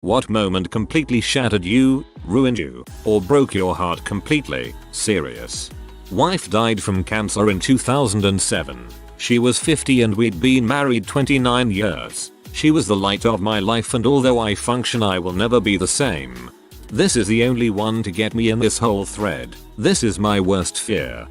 What moment completely shattered you, ruined you, or broke your heart completely? Serious. Wife died from cancer in 2007. She was 50 and we'd been married 29 years. She was the light of my life, and although I function, I will never be the same. This is the only one to get me in this whole thread. This is my worst fear.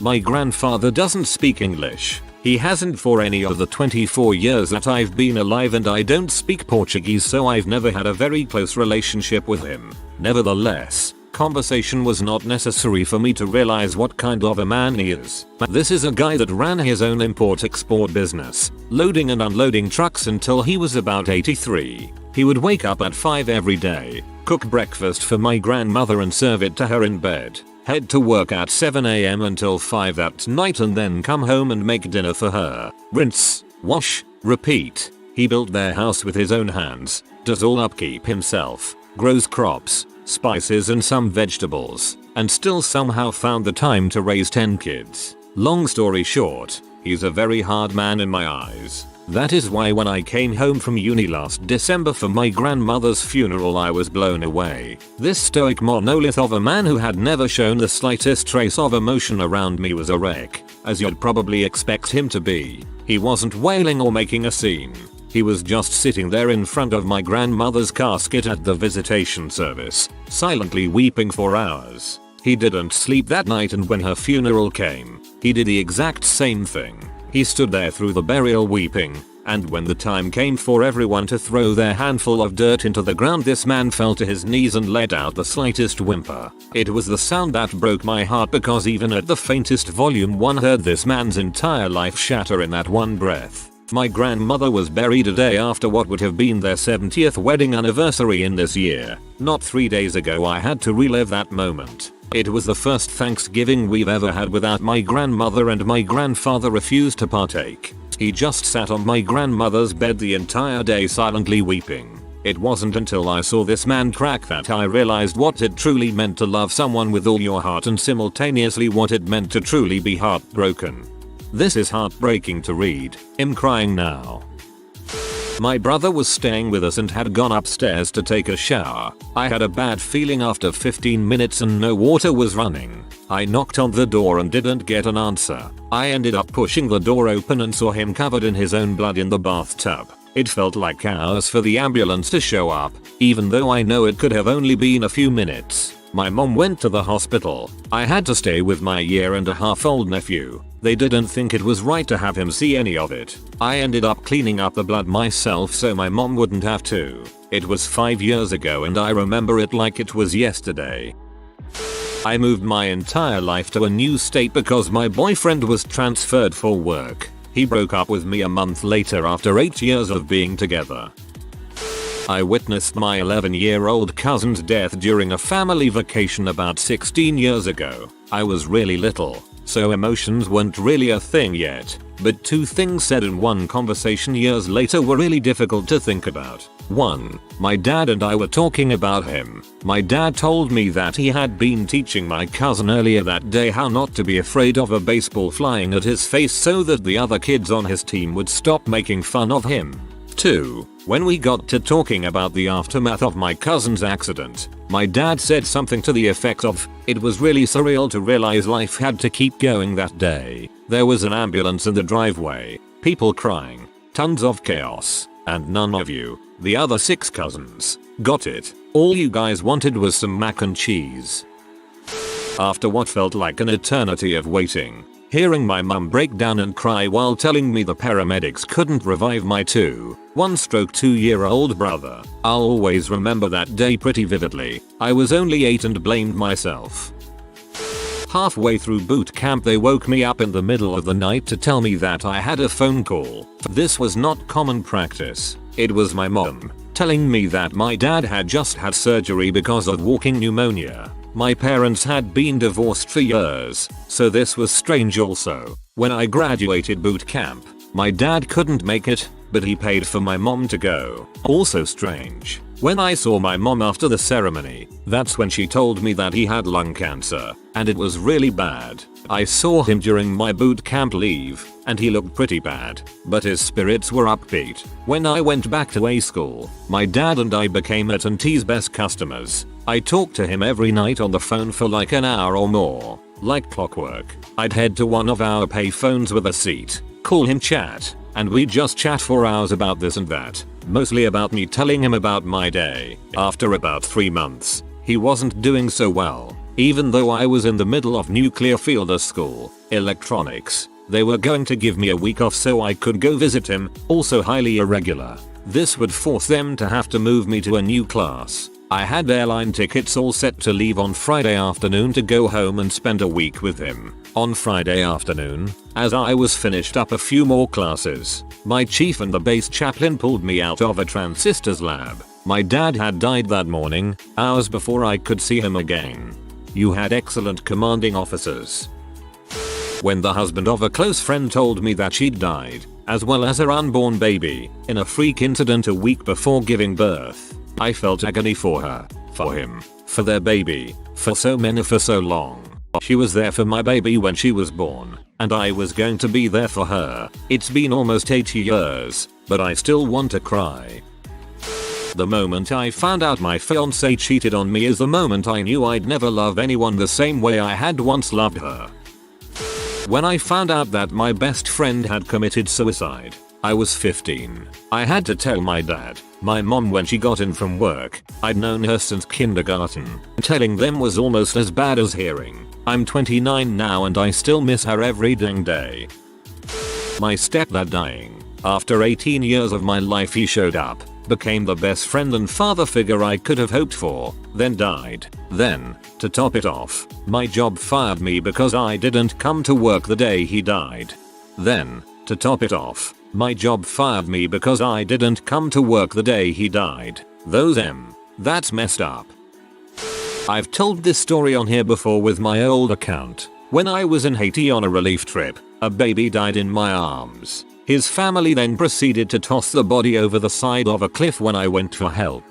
My grandfather doesn't speak English. He hasn't for any of the 24 years that I've been alive, and I don't speak Portuguese, so I've never had a very close relationship with him. Nevertheless, conversation was not necessary for me to realize what kind of a man he is. This is a guy that ran his own import-export business, loading and unloading trucks until he was about 83. He would wake up at 5 every day, cook breakfast for my grandmother and serve it to her in bed, head to work at 7 AM until 5 that night, and then come home and make dinner for her. Rinse, wash, repeat. He built their house with his own hands, does all upkeep himself, grows crops, spices and some vegetables, and still somehow found the time to raise 10 kids. Long story short, he's a very hard man in my eyes. That is why when I came home from uni last December for my grandmother's funeral, I was blown away. This stoic monolith of a man who had never shown the slightest trace of emotion around me was a wreck, as you'd probably expect him to be. He wasn't wailing or making a scene. He was just sitting there in front of my grandmother's casket at the visitation service, silently weeping for hours. He didn't sleep that night, and when her funeral came, he did the exact same thing. He stood there through the burial weeping, and when the time came for everyone to throw their handful of dirt into the ground, this man fell to his knees and let out the slightest whimper. It was the sound that broke my heart, because even at the faintest volume one heard this man's entire life shatter in that one breath. My grandmother was buried a day after what would have been their 70th wedding anniversary in this year. Not 3 days ago I had to relive that moment. It was the first Thanksgiving we've ever had without my grandmother, and my grandfather refused to partake. He just sat on my grandmother's bed the entire day silently weeping. It wasn't until I saw this man crack that I realized what it truly meant to love someone with all your heart, and simultaneously what it meant to truly be heartbroken. This is heartbreaking to read. I'm crying now. My brother was staying with us and had gone upstairs to take a shower. I had a bad feeling after 15 minutes and no water was running. I knocked on the door and didn't get an answer. I ended up pushing the door open and saw him covered in his own blood in the bathtub. It felt like hours for the ambulance to show up, even though I know it could have only been a few minutes. My mom went to the hospital. I had to stay with my 1.5-year-old nephew. They didn't think it was right to have him see any of it. I ended up cleaning up the blood myself so my mom wouldn't have to. It was 5 years ago and I remember it like it was yesterday. I moved my entire life to a new state because my boyfriend was transferred for work. He broke up with me a month later after 8 years of being together. I witnessed my 11-year-old cousin's death during a family vacation about 16 years ago. I was really little, so emotions weren't really a thing yet, but 2 things said in one conversation years later were really difficult to think about. 1. My dad and I were talking about him. My dad told me that he had been teaching my cousin earlier that day how not to be afraid of a baseball flying at his face so that the other kids on his team would stop making fun of him. 2. When we got to talking about the aftermath of my cousin's accident, my dad said something to the effect of, "It was really surreal to realize life had to keep going that day. There was an ambulance in the driveway, people crying, tons of chaos, and none of you, the other 6 cousins, got it. All you guys wanted was some mac and cheese." After what felt like an eternity of waiting, hearing my mum break down and cry while telling me the paramedics couldn't revive my 2-year-old brother, I'll always remember that day pretty vividly. I was only 8 and blamed myself. Halfway through boot camp they woke me up in the middle of the night to tell me that I had a phone call. This was not common practice. It was my mom telling me that my dad had just had surgery because of walking pneumonia. My parents had been divorced for years, so this was strange also. When I graduated boot camp, my dad couldn't make it, but he paid for my mom to go. Also strange. When I saw my mom after the ceremony, that's when she told me that he had lung cancer, and it was really bad. I saw him during my boot camp leave, and he looked pretty bad, but his spirits were upbeat. When I went back to A school, my dad and I became AT&T's best customers. I talked to him every night on the phone for like an hour or more. Like clockwork, I'd head to one of our pay phones with a seat, call him, chat, and we'd just chat for hours about this and that, mostly about me telling him about my day. After about 3 months, he wasn't doing so well. Even though I was in the middle of nuclear fielder school, electronics, they were going to give me a week off so I could go visit him, also highly irregular. This would force them to have to move me to a new class. I had airline tickets all set to leave on Friday afternoon to go home and spend a week with him. On Friday afternoon, as I was finished up a few more classes, my chief and the base chaplain pulled me out of a transistors lab. My dad had died that morning, hours before I could see him again. You had excellent commanding officers. When the husband of a close friend told me that she'd died, as well as her unborn baby, in a freak incident a week before giving birth, I felt agony for her, for him, for their baby, for so many for so long. She was there for my baby when she was born, and I was going to be there for her. It's been almost 80 years, but I still want to cry. The moment I found out my fiancée cheated on me is the moment I knew I'd never love anyone the same way I had once loved her. When I found out that my best friend had committed suicide, I was 15. I had to tell my dad, my mom when she got in from work. I'd known her since kindergarten. Telling them was almost as bad as hearing. I'm 29 now and I still miss her every dang day. My stepdad dying. After 18 years of my life he showed up, became the best friend and father figure I could have hoped for, then died. Then, to top it off, my job fired me because I didn't come to work the day he died. Then, to top it off, my job fired me because I didn't come to work the day he died. That's messed up. I've told this story on here before with my old account. When I was in Haiti on a relief trip, a baby died in my arms. His family then proceeded to toss the body over the side of a cliff when I went for help.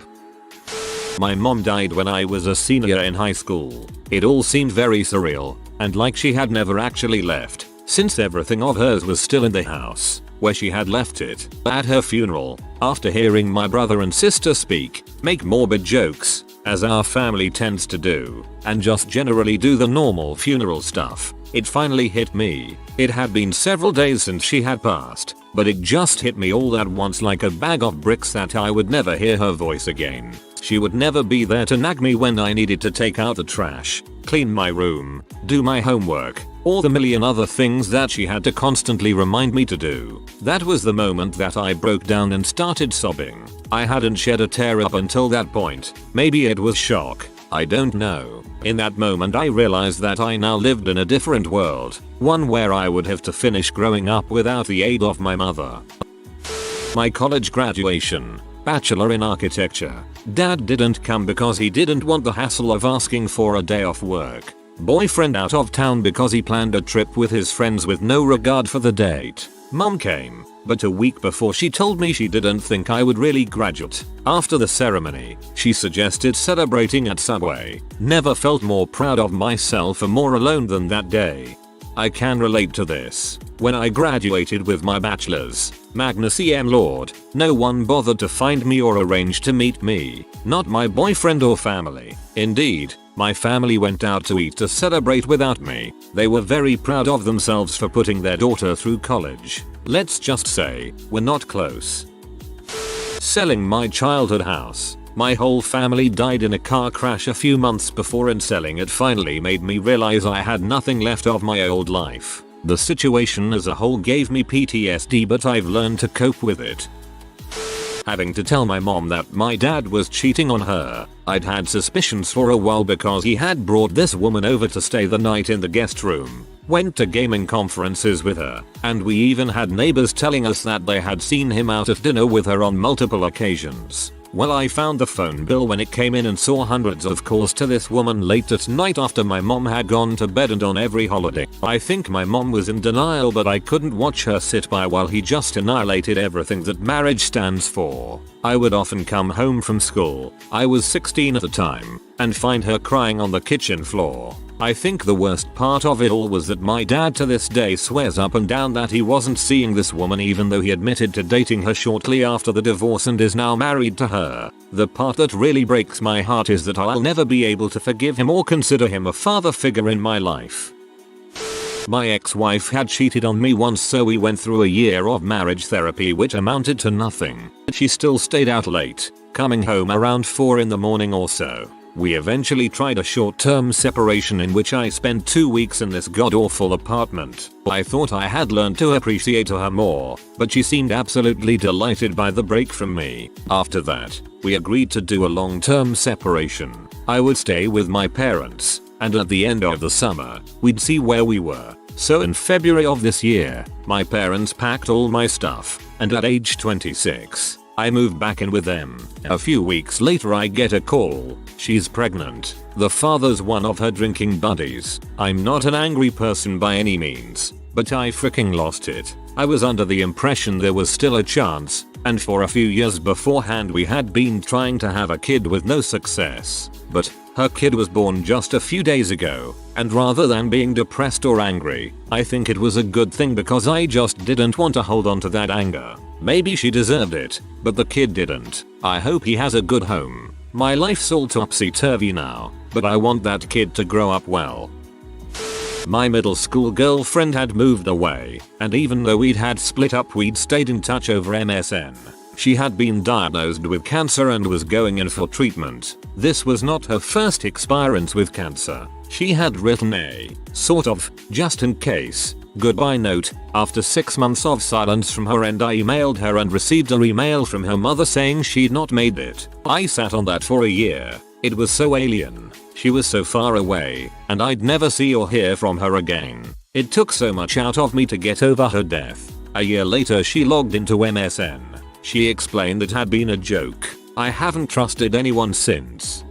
My mom died when I was a senior in high school. It all seemed very surreal, and like she had never actually left, since everything of hers was still in the house, where she had left it. At her funeral, after hearing my brother and sister speak, make morbid jokes, as our family tends to do, and just generally do the normal funeral stuff, it finally hit me. It had been several days since she had passed, but it just hit me all at once like a bag of bricks that I would never hear her voice again. She would never be there to nag me when I needed to take out the trash, clean my room, do my homework, or the million other things that she had to constantly remind me to do. That was the moment that I broke down and started sobbing. I hadn't shed a tear up until that point. Maybe it was shock. I don't know. In that moment I realized that I now lived in a different world, one where I would have to finish growing up without the aid of my mother. My college graduation, bachelor in architecture. Dad didn't come because he didn't want the hassle of asking for a day off work. Boyfriend out of town because he planned a trip with his friends with no regard for the date. Mom came, but a week before she told me she didn't think I would really graduate. After the ceremony, she suggested celebrating at Subway. Never felt more proud of myself or more alone than that day. I can relate to this. When I graduated with my bachelor's, Magna Cum Laude, no one bothered to find me or arrange to meet me. Not my boyfriend or family. Indeed, my family went out to eat to celebrate without me. They were very proud of themselves for putting their daughter through college. Let's just say, we're not close. Selling my childhood house. My whole family died in a car crash a few months before, and selling it finally made me realize I had nothing left of my old life. The situation as a whole gave me PTSD, but I've learned to cope with it. Having to tell my mom that my dad was cheating on her. I'd had suspicions for a while because he had brought this woman over to stay the night in the guest room. Went to gaming conferences with her, and we even had neighbors telling us that they had seen him out at dinner with her on multiple occasions. Well, I found the phone bill when it came in and saw hundreds of calls to this woman late at night after my mom had gone to bed and on every holiday. I think my mom was in denial, but I couldn't watch her sit by while he just annihilated everything that marriage stands for. I would often come home from school, I was 16 at the time, and find her crying on the kitchen floor. I think the worst part of it all was that my dad to this day swears up and down that he wasn't seeing this woman even though he admitted to dating her shortly after the divorce and is now married to her. The part that really breaks my heart is that I'll never be able to forgive him or consider him a father figure in my life. My ex-wife had cheated on me once, so we went through a year of marriage therapy which amounted to nothing. She still stayed out late, coming home around 4 in the morning or so. We eventually tried a short-term separation in which I spent 2 weeks in this god-awful apartment. I thought I had learned to appreciate her more, but she seemed absolutely delighted by the break from me. After that, we agreed to do a long-term separation. I would stay with my parents, and at the end of the summer, we'd see where we were. So in February of this year, my parents packed all my stuff, and at age 26, I moved back in with them. A few weeks later I get a call. She's pregnant. The father's one of her drinking buddies. I'm not an angry person by any means, but I freaking lost it. I was under the impression there was still a chance, and for a few years beforehand we had been trying to have a kid with no success. But her kid was born just a few days ago, and rather than being depressed or angry, I think it was a good thing because I just didn't want to hold on to that anger. Maybe she deserved it, but the kid didn't. I hope he has a good home. My life's all topsy-turvy now, but I want that kid to grow up well. My middle school girlfriend had moved away, and even though we'd had split up we'd stayed in touch over MSN. She had been diagnosed with cancer and was going in for treatment. This was not her first experience with cancer. She had written a, sort of, just in case, goodbye note. After 6 months of silence from her end, I emailed her and received an email from her mother saying she'd not made it. I sat on that for a year. It was so alien. She was so far away, and I'd never see or hear from her again. It took so much out of me to get over her death. A year later she logged into MSN. She explained it had been a joke. I haven't trusted anyone since.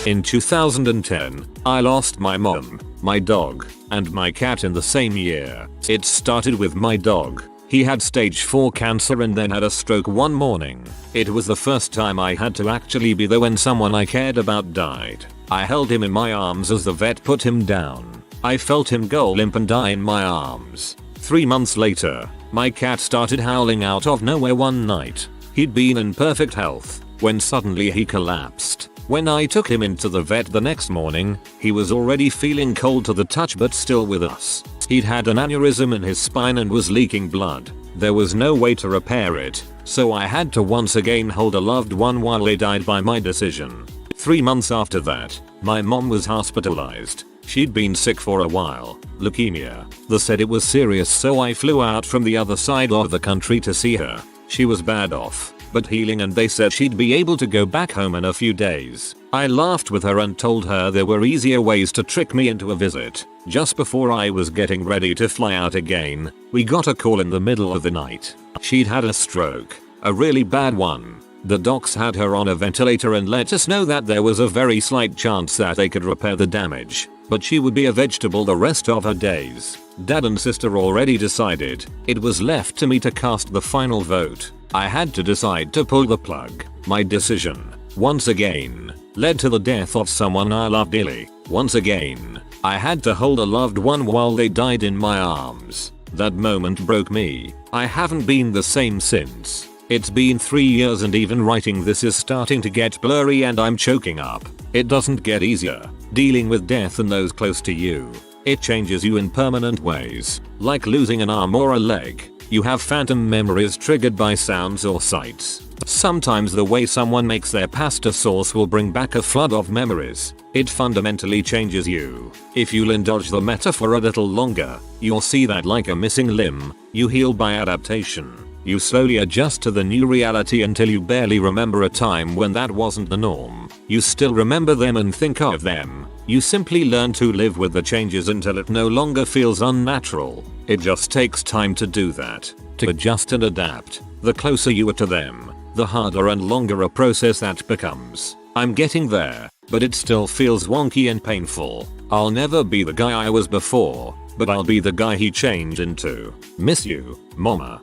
In 2010, I lost my mom, my dog, and my cat in the same year. It started with my dog. He had stage 4 cancer and then had a stroke one morning. It was the first time I had to actually be there when someone I cared about died. I held him in my arms as the vet put him down. I felt him go limp and die in my arms. 3 months later, my cat started howling out of nowhere one night. He'd been in perfect health, when suddenly he collapsed. When I took him into the vet the next morning, he was already feeling cold to the touch but still with us. He'd had an aneurysm in his spine and was leaking blood. There was no way to repair it, so I had to once again hold a loved one while they died by my decision. 3 months after that, my mom was hospitalized. She'd been sick for a while, leukemia. They said it was serious, so I flew out from the other side of the country to see her. She was bad off, but healing, and they said she'd be able to go back home in a few days. I laughed with her and told her there were easier ways to trick me into a visit. Just before I was getting ready to fly out again, we got a call in the middle of the night. She'd had a stroke, a really bad one. The docs had her on a ventilator and let us know that there was a very slight chance that they could repair the damage, but she would be a vegetable the rest of her days. Dad and sister already decided. It was left to me to cast the final vote. I had to decide to pull the plug. My decision, once again, led to the death of someone I loved dearly. Once again, I had to hold a loved one while they died in my arms. That moment broke me. I haven't been the same since. It's been 3 years and even writing this is starting to get blurry and I'm choking up. It doesn't get easier. Dealing with death and those close to you. It changes you in permanent ways. Like losing an arm or a leg. You have phantom memories triggered by sounds or sights. Sometimes the way someone makes their pasta sauce will bring back a flood of memories. It fundamentally changes you. If you'll indulge the metaphor a little longer, you'll see that like a missing limb, you heal by adaptation. You slowly adjust to the new reality until you barely remember a time when that wasn't the norm. You still remember them and think of them. You simply learn to live with the changes until it no longer feels unnatural. It just takes time to do that. To adjust and adapt. The closer you are to them, the harder and longer a process that becomes. I'm getting there, but it still feels wonky and painful. I'll never be the guy I was before, but I'll be the guy he changed into. Miss you, mama.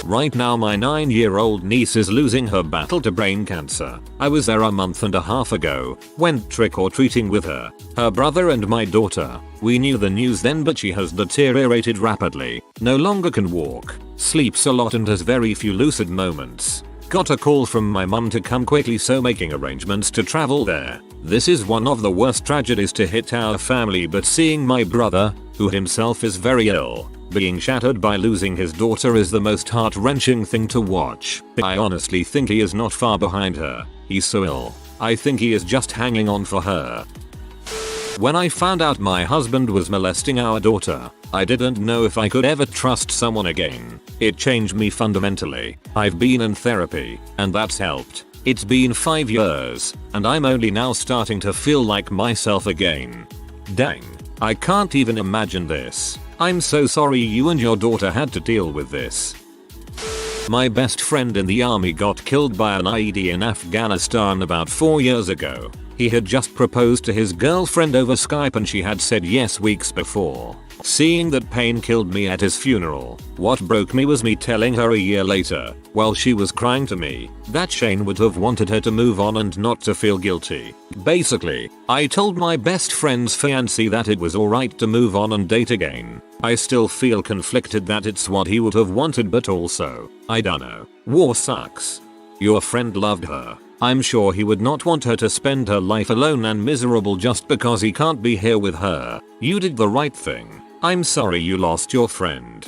Right now my 9-year-old niece is losing her battle to brain cancer. I was there a month and a half ago, went trick-or-treating with her, her brother and my daughter. We knew the news then, but she has deteriorated rapidly, no longer can walk, sleeps a lot and has very few lucid moments. Got a call from my mum to come quickly, so making arrangements to travel there. This is one of the worst tragedies to hit our family, but seeing my brother, who himself is very ill, being shattered by losing his daughter is the most heart-wrenching thing to watch. I honestly think he is not far behind her. He's so ill. I think he is just hanging on for her. When I found out my husband was molesting our daughter, I didn't know if I could ever trust someone again. It changed me fundamentally. I've been in therapy, and that's helped. It's been 5 years, and I'm only now starting to feel like myself again. Dang. I can't even imagine this. I'm so sorry you and your daughter had to deal with this. My best friend in the army got killed by an IED in Afghanistan about 4 years ago. He had just proposed to his girlfriend over Skype and she had said yes weeks before. Seeing that pain killed me at his funeral. What broke me was me telling her a year later, while she was crying to me, that Shane would have wanted her to move on and not to feel guilty. Basically, I told my best friend's fiancé that it was alright to move on and date again. I still feel conflicted that it's what he would have wanted, but also, I dunno. War sucks. Your friend loved her. I'm sure he would not want her to spend her life alone and miserable just because he can't be here with her. You did the right thing. I'm sorry you lost your friend.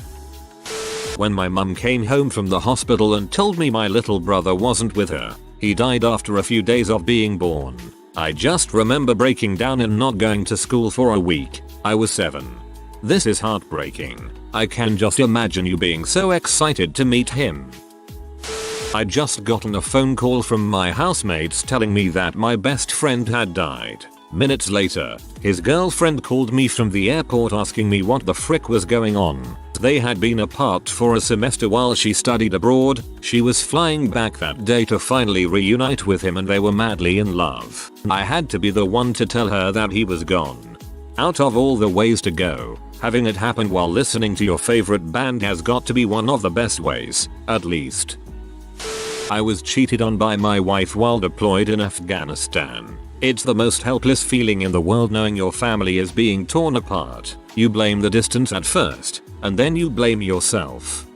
When my mum came home from the hospital and told me my little brother wasn't with her, he died after a few days of being born. I just remember breaking down and not going to school for a week. I was 7. This is heartbreaking. I can just imagine you being so excited to meet him. I'd just gotten a phone call from my housemates telling me that my best friend had died. Minutes later, his girlfriend called me from the airport asking me what the frick was going on. They had been apart for a semester while she studied abroad. She was flying back that day to finally reunite with him and they were madly in love. I had to be the one to tell her that he was gone. Out of all the ways to go, having it happen while listening to your favorite band has got to be one of the best ways, at least. I was cheated on by my wife while deployed in Afghanistan. It's the most helpless feeling in the world knowing your family is being torn apart. You blame the distance at first, and then you blame yourself.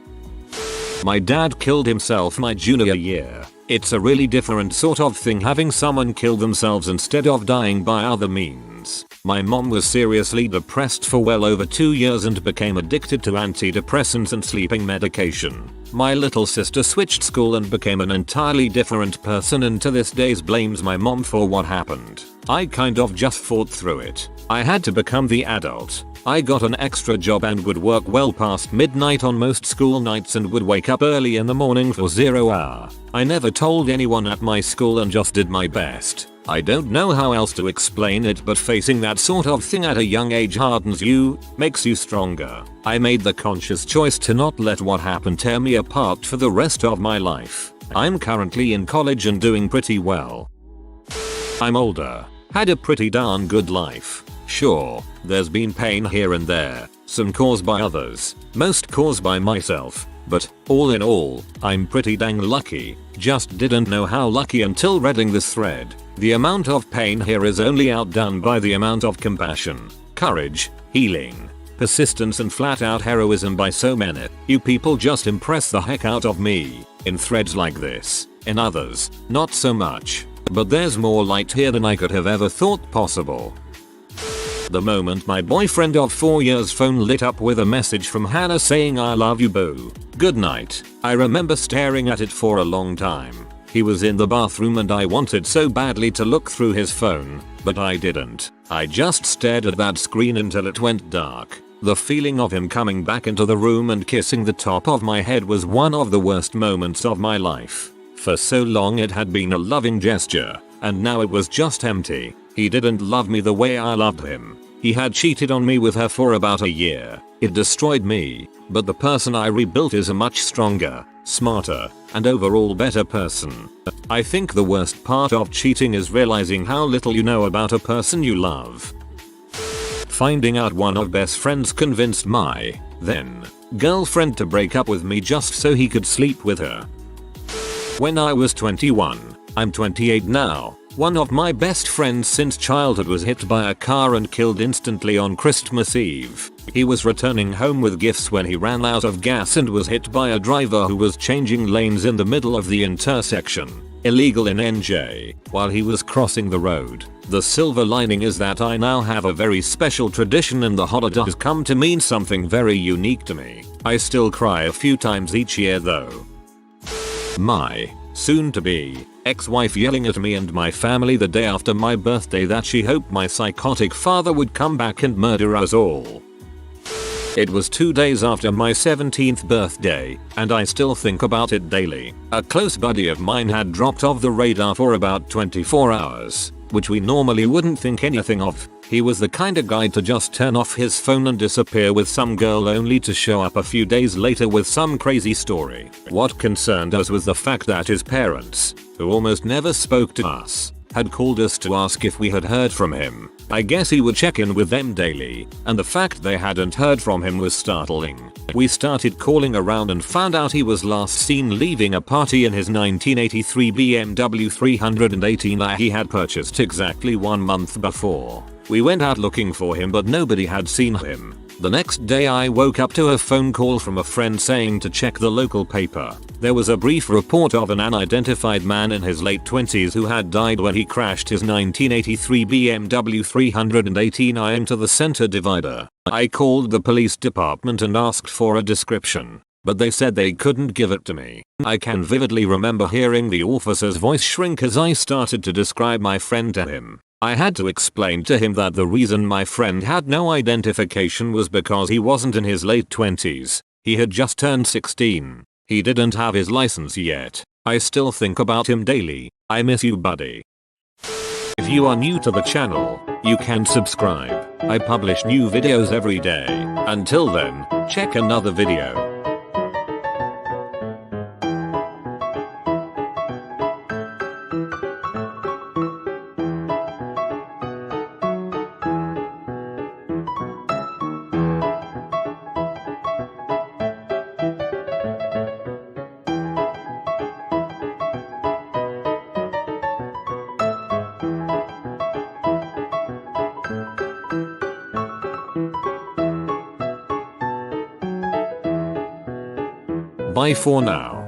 My dad killed himself my junior year. It's a really different sort of thing having someone kill themselves instead of dying by other means. My mom was seriously depressed for well over 2 years and became addicted to antidepressants and sleeping medication. My little sister switched school and became an entirely different person and to this day blames my mom for what happened. I kind of just fought through it. I had to become the adult. I got an extra job and would work well past midnight on most school nights and would wake up early in the morning for 0 hour. I never told anyone at my school and just did my best. I don't know how else to explain it, but facing that sort of thing at a young age hardens you, makes you stronger. I made the conscious choice to not let what happened tear me apart for the rest of my life. I'm currently in college and doing pretty well. I'm older. Had a pretty darn good life. Sure, there's been pain here and there, some caused by others, most caused by myself, but all in all, I'm pretty dang lucky. Just didn't know how lucky until reading this thread. The amount of pain here is only outdone by the amount of compassion, courage, healing, persistence and flat out heroism by so many. You people just impress the heck out of me. In threads like this. In others, not so much. But there's more light here than I could have ever thought possible. The moment my boyfriend of 4 years' phone lit up with a message from Hannah saying I love you boo. Good night. I remember staring at it for a long time. He was in the bathroom and I wanted so badly to look through his phone, but I didn't. I just stared at that screen until it went dark. The feeling of him coming back into the room and kissing the top of my head was one of the worst moments of my life. For so long it had been a loving gesture, and now it was just empty. He didn't love me the way I loved him. He had cheated on me with her for about a year. It destroyed me, but the person I rebuilt is a much stronger, smarter, and overall better person. I think the worst part of cheating is realizing how little you know about a person you love. finding out one of best friends convinced my then girlfriend to break up with me just so he could sleep with her. When I was 21, I'm 28 now, one of my best friends since childhood was hit by a car and killed instantly on Christmas Eve. He was returning home with gifts when he ran out of gas and was hit by a driver who was changing lanes in the middle of the intersection, illegal in NJ, while he was crossing the road. The silver lining is that I now have a very special tradition and the holiday has come to mean something very unique to me. I still cry a few times each year though. My soon-to-be ex-wife yelling at me and my family the day after my birthday that she hoped my psychotic father would come back and murder us all. It was 2 days after my 17th birthday, and I still think about it daily. A close buddy of mine had dropped off the radar for about 24 hours, which we normally wouldn't think anything of. He was the kind of guy to just turn off his phone and disappear with some girl only to show up a few days later with some crazy story. What concerned us was the fact that his parents, who almost never spoke to us, had called us to ask if we had heard from him. I guess he would check in with them daily, and the fact they hadn't heard from him was startling. We started calling around and found out he was last seen leaving a party in his 1983 BMW 318 that he had purchased exactly 1 month before. We went out looking for him but nobody had seen him. The next day I woke up to a phone call from a friend saying to check the local paper. There was a brief report of an unidentified man in his late 20s who had died when he crashed his 1983 BMW 318 into the center divider. I called the police department and asked for a description, but they said they couldn't give it to me. I can vividly remember hearing the officer's voice shrink as I started to describe my friend to him. I had to explain to him that the reason my friend had no identification was because he wasn't in his late 20s. He had just turned 16. He didn't have his license yet. I still think about him daily. I miss you, buddy. If you are new to the channel, you can subscribe. I publish new videos every day. Until then, check another video. Bye for now.